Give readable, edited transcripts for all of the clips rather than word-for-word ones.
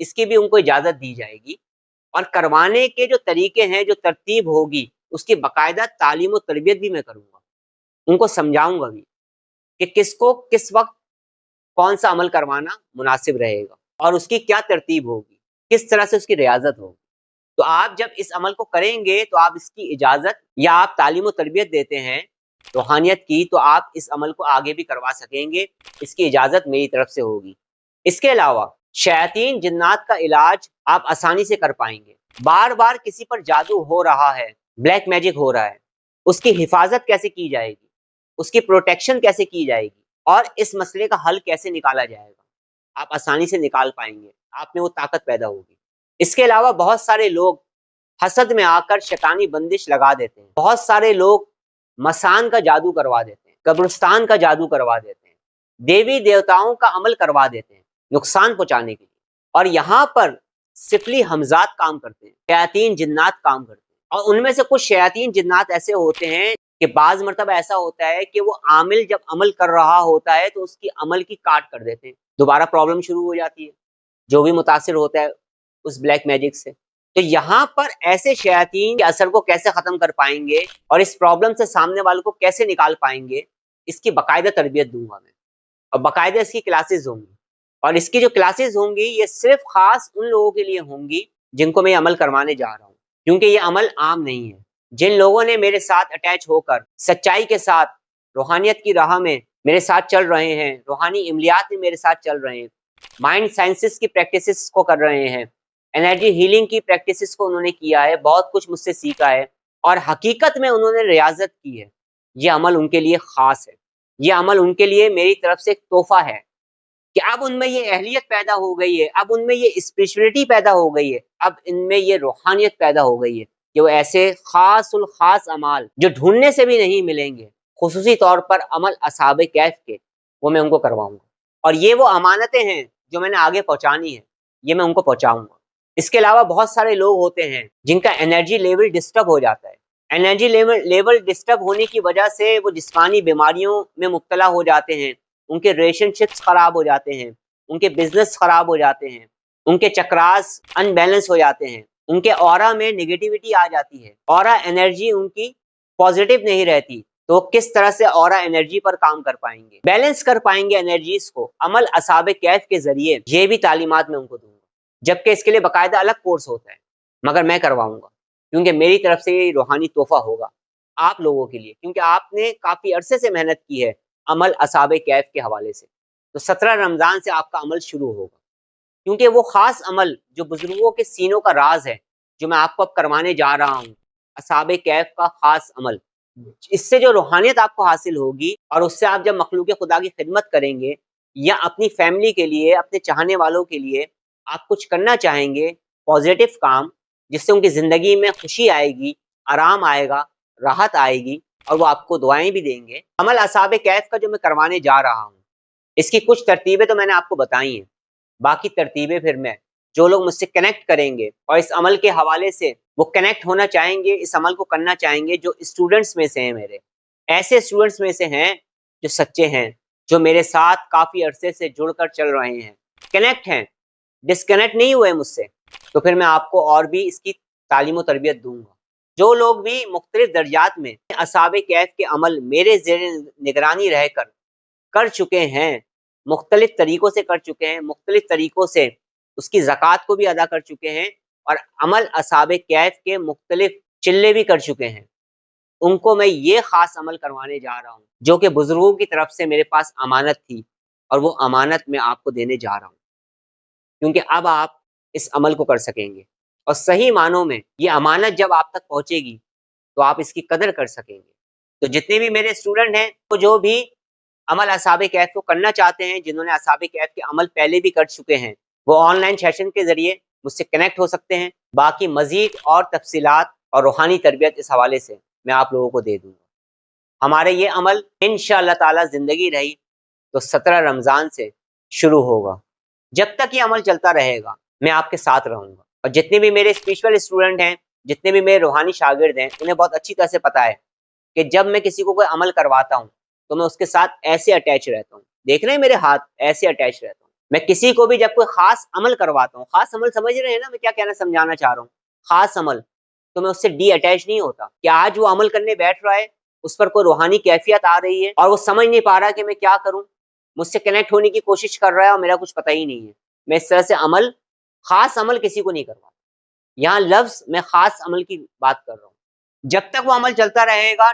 اس کی بھی ان کو اجازت دی جائے گی، اور کروانے کے جو طریقے ہیں، جو ترتیب ہوگی، اس کی باقاعدہ تعلیم و تربیت بھی میں کروں گا، ان کو سمجھاؤں گا بھی کہ کس کو کس وقت کون سا عمل کروانا مناسب رہے گا اور اس کی کیا ترتیب ہوگی، کس طرح سے اس کی ریاضت ہوگی۔ تو آپ جب اس عمل کو کریں گے تو آپ اس کی اجازت یا آپ تعلیم و تربیت دیتے ہیں روحانیت کی، تو آپ اس عمل کو آگے بھی کروا سکیں گے، اس کی اجازت میری طرف سے ہوگی۔ اس کے علاوہ شیاطین جنات کا علاج آپ آسانی سے کر پائیں گے۔ بار بار کسی پر جادو ہو رہا ہے، بلیک میجک ہو رہا ہے، اس کی حفاظت کیسے کی جائے گی، اس کی پروٹیکشن کیسے کی جائے گی، اور اس مسئلے کا حل کیسے نکالا جائے گا، آپ آسانی سے نکال پائیں گے، آپ میں وہ طاقت پیدا ہوگی۔ اس کے علاوہ بہت سارے لوگ حسد میں آ کر شیطانی بندش لگا دیتے ہیں، بہت سارے لوگ مسان کا جادو کروا دیتے ہیں، قبرستان کا جادو کروا دیتے ہیں، دیوی دیوتاؤں کا عمل کروا دیتے ہیں نقصان پہنچانے کے لیے، اور یہاں پر سفلی حمزات کام کرتے ہیں، شیاطین جنات کام کرتے ہیں، اور ان میں سے کچھ شیاطین جنات ایسے ہوتے ہیں کہ بعض مرتبہ ایسا ہوتا ہے کہ وہ عامل جب عمل کر رہا ہوتا ہے تو اس کی عمل کی کاٹ کر دیتے ہیں، دوبارہ پرابلم شروع ہو جاتی ہے، جو بھی متاثر ہوتا ہے اس بلیک میجک سے۔ تو یہاں پر ایسے شیاطین کے اثر کو کیسے ختم کر پائیں گے اور اس پرابلم سے سامنے والوں کو کیسے نکال پائیں گے، اس کی باقاعدہ تربیت دوں گا میں، اور باقاعدہ اس کی کلاسز ہوں گی، اور اس کی جو کلاسز ہوں گی یہ صرف خاص ان لوگوں کے لیے ہوں گی جن کو میں یہ عمل کروانے جا رہا ہوں، کیونکہ یہ عمل عام نہیں ہے۔ جن لوگوں نے میرے ساتھ اٹیچ ہو کر سچائی کے ساتھ روحانیت کی راہ میں میرے ساتھ چل رہے ہیں، روحانی عملیات میں میرے ساتھ چل رہے ہیں، مائنڈ سائنسز کی پریکٹسز کو کر رہے ہیں، انرجی ہیلنگ کی پریکٹسز کو انہوں نے کیا ہے، بہت کچھ مجھ سے سیکھا ہے، اور حقیقت میں انہوں نے ریاضت کی ہے، یہ عمل ان کے لیے خاص ہے، یہ عمل ان کے لیے میری طرف سے ایک تحفہ ہے کہ اب ان میں یہ اہلیت پیدا ہو گئی ہے، اب ان میں یہ اسپرچولیٹی پیدا ہو گئی ہے، اب ان میں یہ روحانیت پیدا ہو گئی ہے کہ وہ ایسے خاص الخاص اعمال جو ڈھونڈنے سے بھی نہیں ملیں گے، خصوصی طور پر عمل اصحاب کہف کے، وہ میں ان کو کرواؤں گا، اور یہ وہ امانتیں ہیں جو میں نے آگے پہنچانی ہے، یہ میں ان کو پہنچاؤں گا۔ اس کے علاوہ بہت سارے لوگ ہوتے ہیں جن کا انرجی لیول ڈسٹرب ہو جاتا ہے، انرجی لیول ڈسٹرب ہونے کی وجہ سے وہ جسمانی بیماریوں میں مبتلا ہو جاتے ہیں، ان کے ریلیشن شپس خراب ہو جاتے ہیں، ان کے بزنس خراب ہو جاتے ہیں، ان کے چکراس ان بیلنس ہو جاتے ہیں، ان کے اورا میں نگیٹیوٹی آ جاتی ہے، اورا انرجی ان کی پازیٹیو نہیں رہتی، تو کس طرح سے اورا انرجی پر کام کر پائیں گے، بیلنس کر پائیں گے انرجیز کو عمل اصحاب کہف کے ذریعے، یہ بھی تعلیمات میں ان کو دوں گا، جبکہ اس کے لیے باقاعدہ الگ کورس ہوتا ہے، مگر میں کرواؤں گا کیونکہ میری طرف سے یہ روحانی تحفہ ہوگا آپ لوگوں کے لیے، کیونکہ آپ نے کافی عرصے سے محنت کی ہے عمل اصحاب کہف کے حوالے سے، تو 17 رمضان سے آپ کا عمل شروع ہوگا، کیونکہ وہ خاص عمل جو بزرگوں کے سینوں کا راز ہے، جو میں آپ کو اب کروانے جا رہا ہوں، اصحاب کہف کا خاص عمل، اس سے جو روحانیت آپ کو حاصل ہوگی، اور اس سے آپ جب مخلوق خدا کی خدمت کریں گے یا اپنی فیملی کے لیے، اپنے چاہنے والوں کے لیے آپ کچھ کرنا چاہیں گے پازیٹیو کام، جس سے ان کی زندگی میں خوشی آئے گی، آرام آئے گا، راحت آئے گی، اور وہ آپ کو دعائیں بھی دیں گے۔ عمل اصحاب کہف کا جو میں کروانے جا رہا ہوں، اس کی کچھ ترتیبیں تو میں نے آپ کو بتائی ہیں، باقی ترتیبیں پھر میں جو لوگ مجھ سے کنیکٹ کریں گے اور اس عمل کے حوالے سے وہ کنیکٹ ہونا چاہیں گے، اس عمل کو کرنا چاہیں گے، جو اسٹوڈنٹس میں سے ہیں، میرے ایسے اسٹوڈنٹس میں سے ہیں جو سچے ہیں، جو میرے ساتھ کافی عرصے سے جڑ کر چل رہے ہیں، کنیکٹ ہیں، ڈسکنیکٹ نہیں ہوئے مجھ سے، تو پھر میں آپ کو اور بھی اس کی تعلیم و تربیت دوں گا۔ جو لوگ بھی مختلف درجات میں اصحاب کہف کے عمل میرے زیر نگرانی رہ کر کر چکے ہیں، مختلف طریقوں سے کر چکے ہیں، مختلف طریقوں سے اس کی زکوٰۃ کو بھی ادا کر چکے ہیں، اور عمل اصحاب کہف کے مختلف چلے بھی کر چکے ہیں، ان کو میں یہ خاص عمل کروانے جا رہا ہوں جو کہ بزرگوں کی طرف سے میرے پاس امانت تھی، اور وہ امانت میں آپ کو دینے جا رہا ہوں، کیونکہ اب آپ اس عمل کو کر سکیں گے، اور صحیح معنوں میں یہ امانت جب آپ تک پہنچے گی تو آپ اس کی قدر کر سکیں گے۔ تو جتنے بھی میرے اسٹوڈنٹ ہیں، وہ جو بھی عمل اصحاب کہف کو کرنا چاہتے ہیں، جنہوں نے اصحاب کہف کے عمل پہلے بھی کر چکے ہیں، وہ آن لائن سیشن کے ذریعے مجھ سے کنیکٹ ہو سکتے ہیں۔ باقی مزید اور تفصیلات اور روحانی تربیت اس حوالے سے میں آپ لوگوں کو دے دوں گا۔ ہمارے یہ عمل انشاءاللہ تعالی زندگی رہی تو 17 رمضان سے شروع ہوگا، جب تک یہ عمل چلتا رہے گا میں آپ کے ساتھ رہوں گا، اور جتنے بھی میرے اسپرچول اسٹوڈنٹ ہیں، جتنے بھی میرے روحانی شاگرد ہیں، انہیں بہت اچھی طرح سے پتہ ہے کہ جب میں کسی کو کوئی عمل کرواتا ہوں تو میں اس کے ساتھ ایسے اٹیچ رہتا ہوں، دیکھ رہے ہیں میرے ہاتھ ایسے اٹیچ رہتا ہوں، میں کسی کو بھی جب کوئی خاص عمل کرواتا ہوں، خاص عمل سمجھ رہے ہیں نا میں کیا کہنا سمجھانا چاہ رہا ہوں، خاص عمل، تو میں اس سے ڈی اٹیچ نہیں ہوتا کہ آج وہ عمل کرنے بیٹھ رہا ہے، اس پر کوئی روحانی کیفیت آ رہی ہے اور وہ سمجھ نہیں پا رہا کہ میں کیا کروں، مجھ سے کنیکٹ ہونے کی کوشش کر رہا ہے اور میرا کچھ پتہ ہی نہیں ہے، میں اس طرح سے عمل، خاص عمل کسی کو نہیں کرواتا۔ یہاں لفظ میں خاص عمل کی بات کر رہا ہوں، جب تک وہ عمل چلتا رہے گا،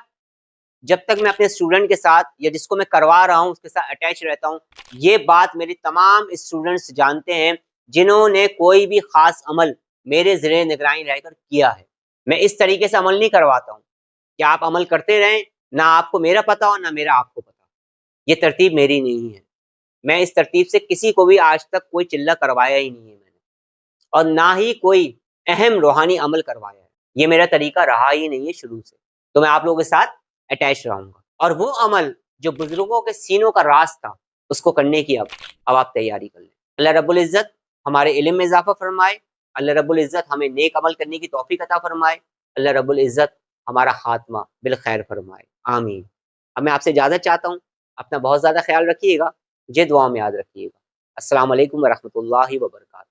جب تک میں اپنے اسٹوڈنٹ کے ساتھ یا جس کو میں کروا رہا ہوں اس کے ساتھ اٹیچ رہتا ہوں، یہ بات میری تمام اسٹوڈنٹس جانتے ہیں جنہوں نے کوئی بھی خاص عمل میرے زیر نگرانی رہ کر کیا ہے۔ میں اس طریقے سے عمل نہیں کرواتا ہوں کہ آپ عمل کرتے رہیں، نہ آپ کو میرا پتہ ہو نہ میرا آپ کو پتہ، یہ ترتیب میری نہیں ہے۔ میں اس ترتیب سے کسی کو بھی آج تک کوئی چلہ کروایا ہی نہیں ہے میں نے، اور نہ ہی کوئی اہم روحانی عمل کروایا ہے، یہ میرا طریقہ رہا ہی نہیں ہے شروع سے۔ تو میں آپ لوگوں کے ساتھ اٹیچ رہوں گا، اور وہ عمل جو بزرگوں کے سینوں کا راز تھا اس کو کرنے کی اب آپ تیاری کر لیں۔ اللہ رب العزت ہمارے علم میں اضافہ فرمائے، اللہ رب العزت ہمیں نیک عمل کرنے کی توفیق عطا فرمائے، اللہ رب العزت ہمارا خاتمہ بالخیر فرمائے، آمین۔ اب میں آپ سے اجازت چاہتا ہوں، اپنا بہت زیادہ خیال رکھیے گا، مجھے دعا میں یاد رکھیے گا۔ السلام علیکم ورحمۃ اللہ وبرکاتہ۔